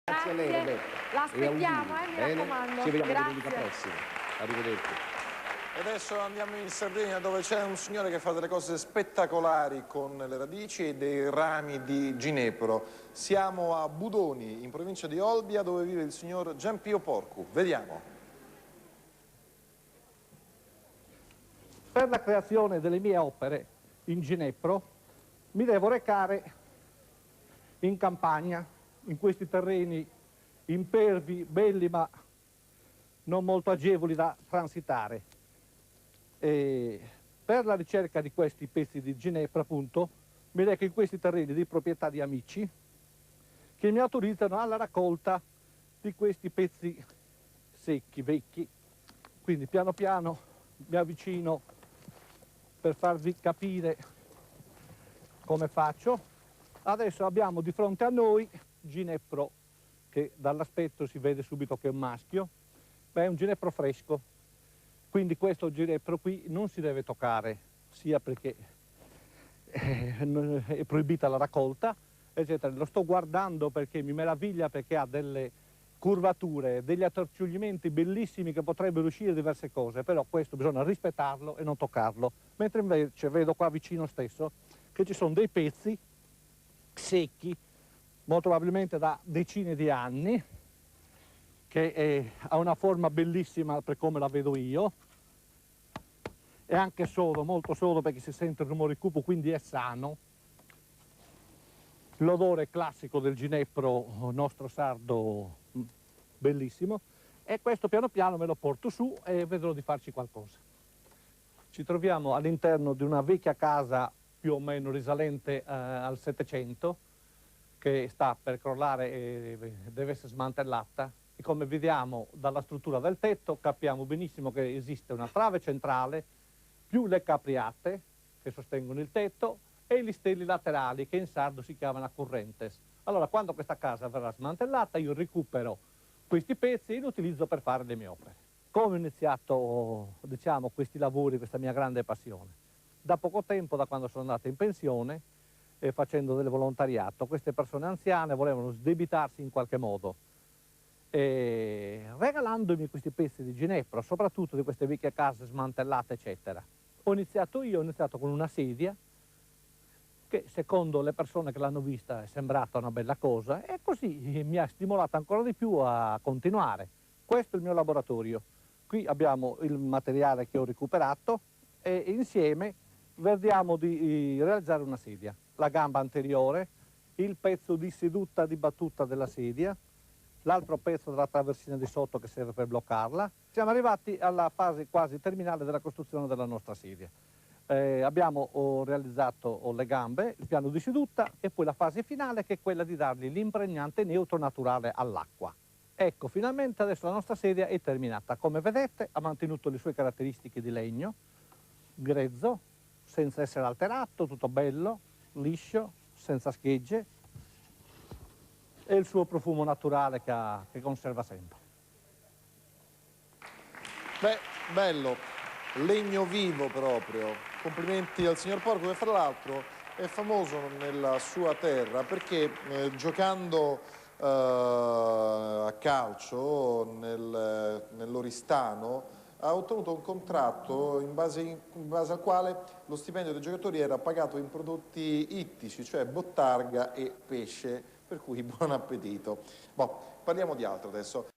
Grazie a lei, Roberto. L'aspettiamo, mi Bene? raccomando. Ci vediamo Grazie. domenica prossima. Arrivederci. E adesso andiamo in Sardegna dove c'è un signore che fa delle cose spettacolari con le radici e dei rami di ginepro. Siamo a Budoni, in provincia di Olbia, dove vive il signor Giampio Porcu. Vediamo. Per la creazione delle mie opere in ginepro mi devo recare in campagna, in questi terreni impervi, belli ma non molto agevoli da transitare. E per la ricerca di questi pezzi di ginepro, appunto, mi reco in questi terreni di proprietà di amici che mi autorizzano alla raccolta di questi pezzi secchi, vecchi. Quindi piano piano mi avvicino per farvi capire come faccio. Adesso abbiamo di fronte a noi ginepro, che dall'aspetto si vede subito che è un maschio, ma è un ginepro fresco. Quindi questo ginepro qui non si deve toccare, sia perché è proibita la raccolta, eccetera. Lo sto guardando perché mi meraviglia, perché ha delle curvature, degli attorcigliamenti bellissimi che potrebbero uscire diverse cose, però questo bisogna rispettarlo e non toccarlo. Mentre invece vedo qua vicino stesso che ci sono dei pezzi secchi, molto probabilmente da decine di anni, che ha una forma bellissima per come la vedo io, è anche sodo, molto sodo, perché si sente il rumore cupo, quindi è sano. L'odore classico del ginepro nostro sardo, bellissimo, e questo piano piano me lo porto su e vedrò di farci qualcosa. Ci troviamo all'interno di una vecchia casa più o meno risalente al Settecento, che sta per crollare e deve essere smantellata, e come vediamo dalla struttura del tetto capiamo benissimo che esiste una trave centrale più le capriate che sostengono il tetto e gli steli laterali, che in sardo si chiamano currentes. Allora, quando questa casa verrà smantellata, io recupero questi pezzi e li utilizzo per fare le mie opere. Come ho iniziato, diciamo, questi lavori, questa mia grande passione? Da poco tempo, da quando sono andato in pensione, facendo del volontariato, queste persone anziane volevano sdebitarsi in qualche modo, regalandomi questi pezzi di ginepro, soprattutto di queste vecchie case smantellate, eccetera. Ho iniziato con una sedia, che secondo le persone che l'hanno vista è sembrata una bella cosa, e così mi ha stimolato ancora di più a continuare. Questo è il mio laboratorio. Qui abbiamo il materiale che ho recuperato e insieme vediamo di realizzare una sedia. La gamba anteriore, il pezzo di seduta, di battuta della sedia, l'altro pezzo della traversina di sotto che serve per bloccarla. Siamo arrivati alla fase quasi terminale della costruzione della nostra sedia. Abbiamo realizzato le gambe, il piano di seduta e poi la fase finale, che è quella di dargli l'impregnante neutro naturale all'acqua. Ecco, finalmente adesso la nostra sedia è terminata. Come vedete ha mantenuto le sue caratteristiche di legno, grezzo, senza essere alterato, tutto bello, liscio, senza schegge, e il suo profumo naturale che conserva sempre. Beh, bello, legno vivo proprio. Complimenti al signor Porco, che fra l'altro è famoso nella sua terra perché giocando a calcio nell'Oristano ha ottenuto un contratto in base al quale lo stipendio dei giocatori era pagato in prodotti ittici, cioè bottarga e pesce, per cui buon appetito. Boh, parliamo di altro adesso.